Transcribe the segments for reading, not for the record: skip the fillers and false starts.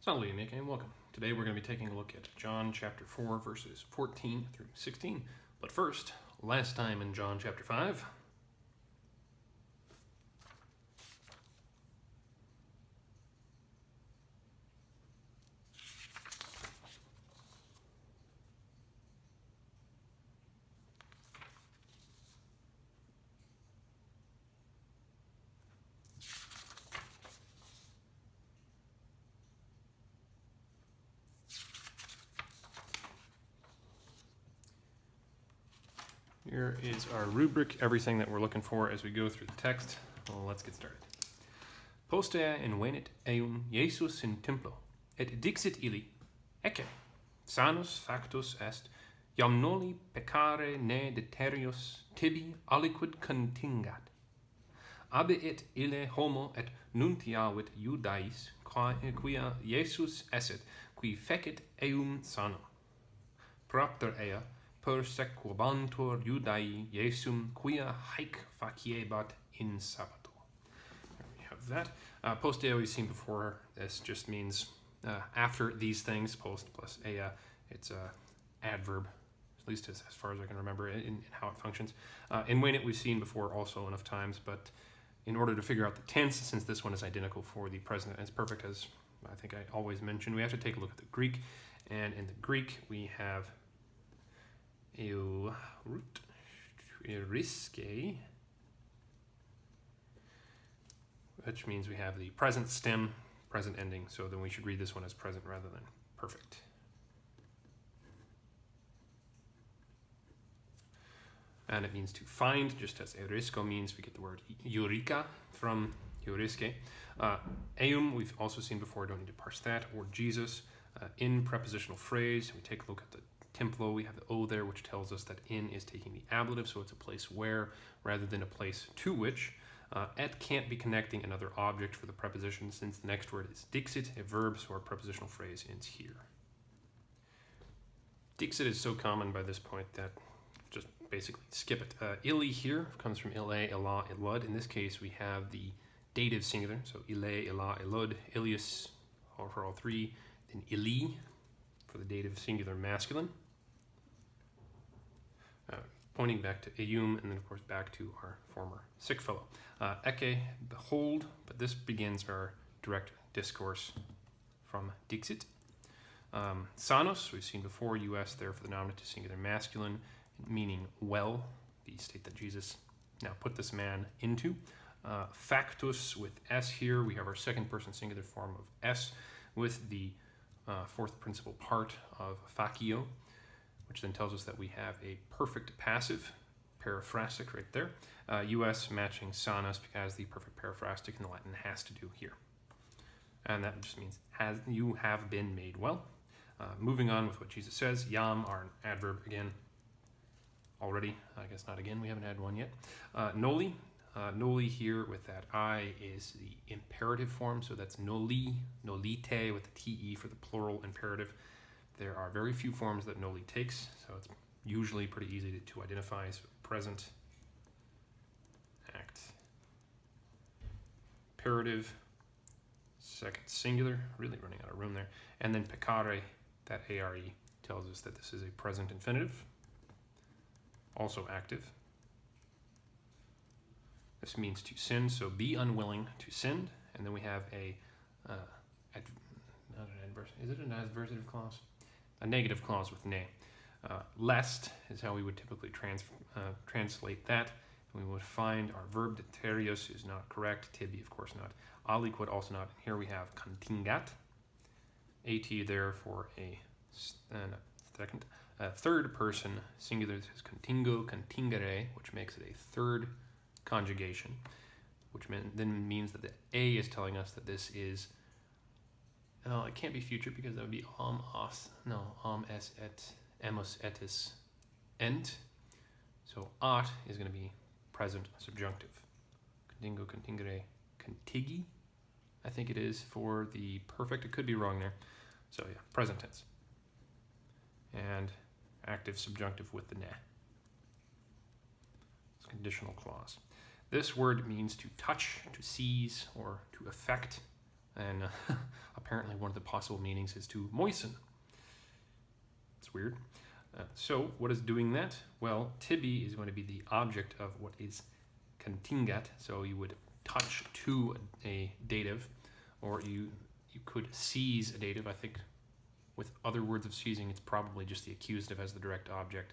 Salvē, Nick, and welcome. Today we're going to be taking a look at John chapter 4, verses 14 through 16. But first, last time in John chapter 5, here is our rubric, everything that we're looking for as we go through the text. Well, let's get started. Postea invenit eum Jesus in templo, et dixit illi, ecce, sanus factus est, iam noli peccare ne deterius tibi aliquid contingat. Abiit ille homo et nuntiavit Iudais, quia Jesus esset, qui fecit eum sano. Propter ea, persequabantur Iudai Jesum, quia haec faciebat in sabbato. There we have that. Posteo we've seen before. This just means after these things. Post plus ea. It's a adverb, at least as far as I can remember in how it functions. Invenit we've seen before also enough times, but in order to figure out the tense, since this one is identical for the present and it's perfect, as I think I always mention, we have to take a look at the Greek. And in the Greek, we have euriske, which means we have the present stem, present ending. So then we should read this one as present rather than perfect. And it means to find, just as eurisko means, we get the word eureka from euriske. Eum, we've also seen before, don't need to parse that, or Jesus. In prepositional phrase, we take a look at the templo, we have the O there, which tells us that in is taking the ablative, so it's a place where rather than a place to which. Et can't be connecting another object for the preposition, since the next word is dixit, a verb, so our prepositional phrase ends here. Dixit is so common by this point that just basically skip it. Illi here comes from ille, illa, illud. In this case, we have the dative singular, so ille, illa, illud, ilius, for all three, then illi for the dative singular masculine. Pointing back to eum, and then of course back to our former sick fellow. Ecce, behold, but this begins our direct discourse from dixit. Sanos, we've seen before, us there for the nominative singular masculine, meaning well, the state that Jesus now put this man into. Factus with s here, we have our second person singular form of s with the fourth principal part of facio, which then tells us that we have a perfect passive, periphrastic right there. Us matching sanus as the perfect periphrastic in the Latin has to do here. And that just means you have been made well. Moving on with what Jesus says, yam are an adverb again. Already, I guess not again, we haven't had one yet. Noli, noli here with that I is the imperative form, so that's noli, nolite with the te for the plural imperative. There are very few forms that noli takes, so it's usually pretty easy to identify. So present, act, imperative, second singular, really running out of room there, and then peccare, that are tells us that this is a present infinitive, also active. This means to sin, so be unwilling to sin, and then we have a not an adverse. Is it an adversative clause? A negative clause with ne. Lest is how we would typically translate that. And we would find our verb deterius is not correct. Tibi, of course, not. Aliquid, also not. And here we have contingat. At there for a second. Third person singular. This is contingo, contingere, which makes it a third conjugation, which then means that the A is telling us that this is, no, it can't be future because that would be es et emus etis ent. So at is going to be present subjunctive. Contingo, contingere, contigi, I think it is for the perfect. It could be wrong there. So yeah, present tense. And active subjunctive with the ne. It's a conditional clause. This word means to touch, to seize, or to affect. and apparently one of the possible meanings is to moisten. It's weird. So what is doing that? Well, tibi is going to be the object of what is contingat, so you would touch to a dative, or you could seize a dative. I think with other words of seizing, it's probably just the accusative as the direct object.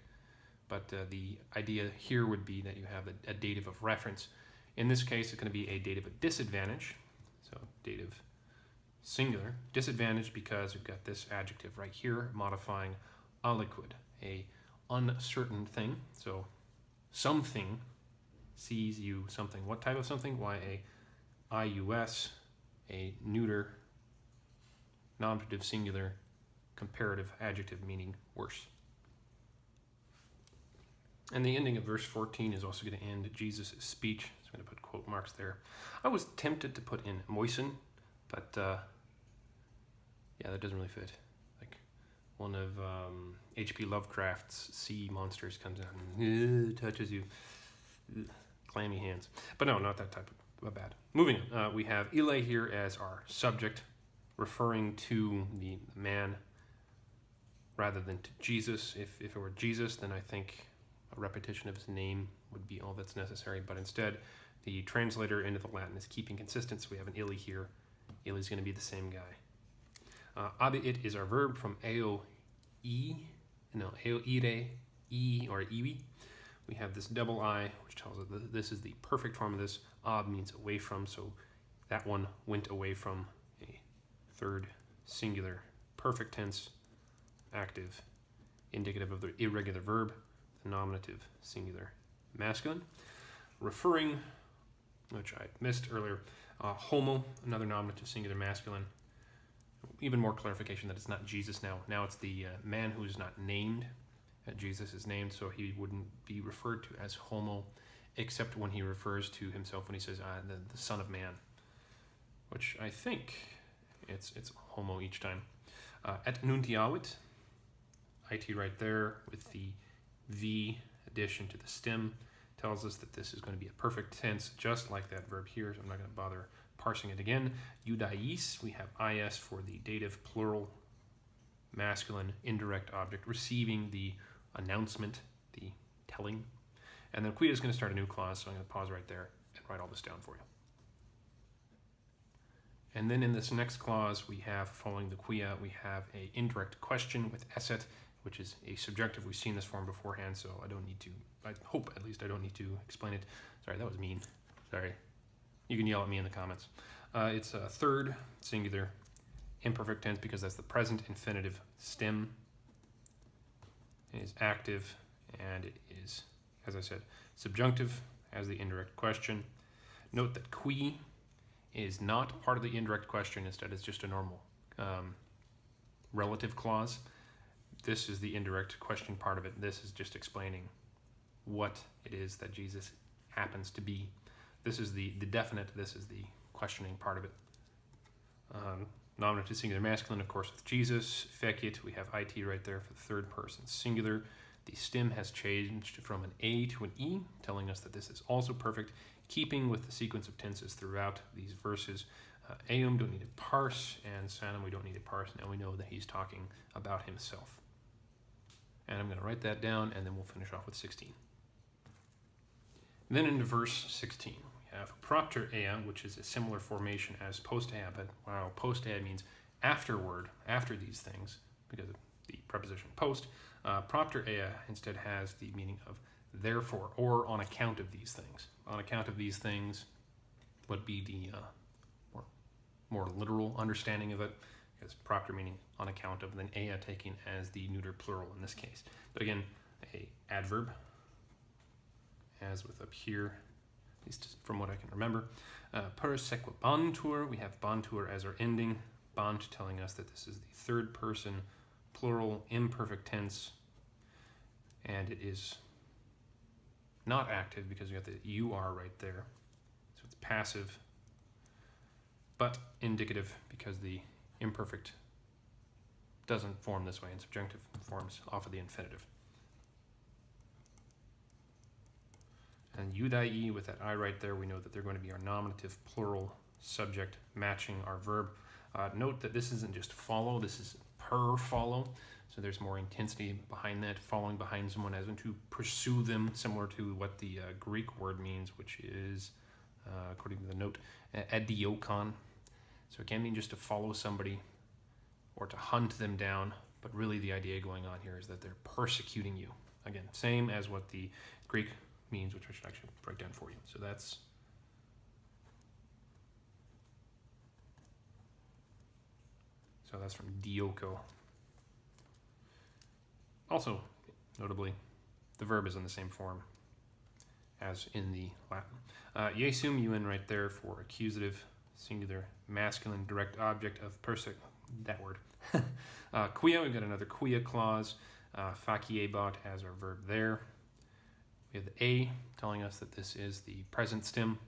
But the idea here would be that you have a dative of reference. In this case, it's going to be a dative of disadvantage. So dative singular. Disadvantage because we've got this adjective right here modifying aliquid, a uncertain thing. So something sees you something. What type of something? Why, a ius, a neuter, nominative singular, comparative adjective meaning worse. And the ending of verse 14 is also going to end Jesus' speech. So I'm going to put quote marks there. I was tempted to put in moisten, but yeah, that doesn't really fit. Like one of H.P. Lovecraft's sea monsters comes out and touches you. Clammy hands. But no, not that type of bad. Moving on, we have Ile here as our subject, referring to the man rather than to Jesus. If it were Jesus, then I think a repetition of his name would be all that's necessary. But instead, the translator into the Latin is keeping consistent. So we have an Ile here. Ile is going to be the same guy. Abiit is our verb from eo ire, e, or iwi. We have this double I, which tells us that this is the perfect form of this. Ab means away from, so that one went away from a third singular perfect tense, active, indicative of the irregular verb, the nominative singular masculine. Referring, which I missed earlier, homo, another nominative singular masculine. Even more clarification that it's not Jesus now. Now it's the man who is not named. Jesus is named, so he wouldn't be referred to as homo, except when he refers to himself when he says the Son of Man, which I think it's homo each time. Et nuntiavit, it right there with the v addition to the stem tells us that this is going to be a perfect tense, just like that verb here, so I'm not going to bother parsing it again. Eudais, we have is for the dative plural masculine indirect object receiving the announcement, the telling. And then quia is going to start a new clause, so I'm going to pause right there and write all this down for you. And then in this next clause, we have, following the quia, we have a indirect question with esset, which is a subjunctive. We've seen this form beforehand, so I don't need to, I hope at least I don't need to explain it. Sorry, that was mean. Sorry. You can yell at me in the comments. It's a third singular imperfect tense because that's the present infinitive stem. It is active, and it is, as I said, subjunctive as the indirect question. Note that qui is not part of the indirect question. Instead, it's just a normal relative clause. This is the indirect question part of it. This is just explaining what it is that Jesus happens to be. This is the definite. This is the questioning part of it. Nominative singular masculine, of course, with Jesus. Fecit, we have it right there for the third person singular. The stem has changed from an A to an E, telling us that this is also perfect, keeping with the sequence of tenses throughout these verses. Eum, don't need to parse, and sanum, we don't need to parse. Now we know that he's talking about himself. And I'm going to write that down, and then we'll finish off with 16. Then into verse 16. We have propter ea, which is a similar formation as post ea, but while post ea means afterward, after these things, because of the preposition post, propter ea instead has the meaning of therefore, or on account of these things. On account of these things would be the more literal understanding of it, because propter meaning on account of, and then ea taken as the neuter plural in this case. But again, a adverb, as with up here, at least from what I can remember. Per sequabantur, we have bantur as our ending. Bant telling us that this is the third person plural imperfect tense, and it is not active because we got the UR right there. So it's passive, but indicative because the imperfect doesn't form this way, and subjunctive forms off of the infinitive. And eudai, with that I right there, we know that they're going to be our nominative plural subject matching our verb. Note that this isn't just follow, this is per follow. So there's more intensity behind that, following behind someone as in to pursue them, similar to what the Greek word means, which is, according to the note, adiokon. So it can mean just to follow somebody or to hunt them down, but really the idea going on here is that they're persecuting you. Again, same as what the Greek means, which I should actually break down for you. So that's from dioko. Also, notably, the verb is in the same form as in the Latin. Jesum, UN right there for accusative, singular, masculine, direct object of that word. Quia, we've got another quia clause. Faciebot as our verb there. We have the a telling us that this is the present stem.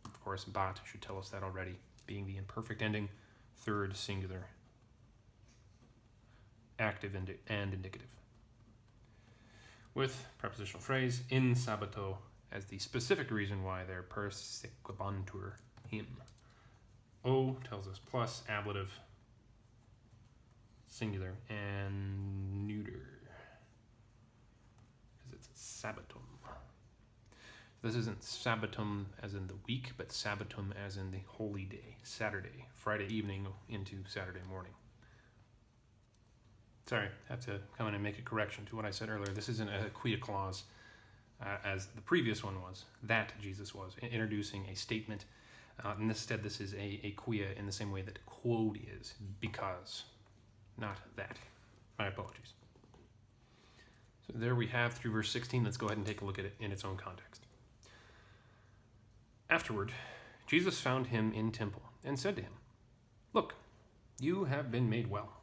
Of course, bot should tell us that already, being the imperfect ending. Third, singular, active and indicative. With prepositional phrase in sabbato as the specific reason why they're persequabantur him. O tells us plus ablative, singular, and neuter, because it's sabbatum. This isn't sabbatum as in the week, but sabbatum as in the holy day, Saturday, Friday evening into Saturday morning. Sorry, I have to come in and make a correction to what I said earlier. This isn't a quia clause as the previous one was, that Jesus was, introducing a statement. Instead, this is a quia in the same way that quod is, because, not that. My apologies. So there we have through verse 16. Let's go ahead and take a look at it in its own context. Afterward, Jesus found him in temple and said to him, "Look, you have been made well.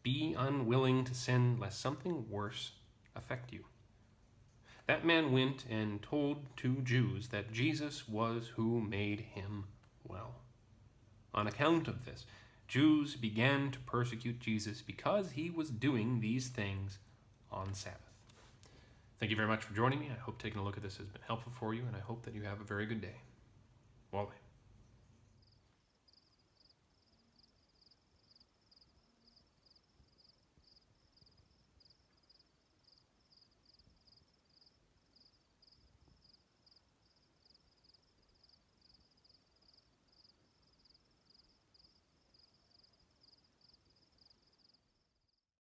Be unwilling to sin, lest something worse affect you." That man went and told to Jews that Jesus was who made him well. On account of this, Jews began to persecute Jesus because he was doing these things on Sabbath. Thank you very much for joining me. I hope taking a look at this has been helpful for you, and I hope that you have a very good day. Walde.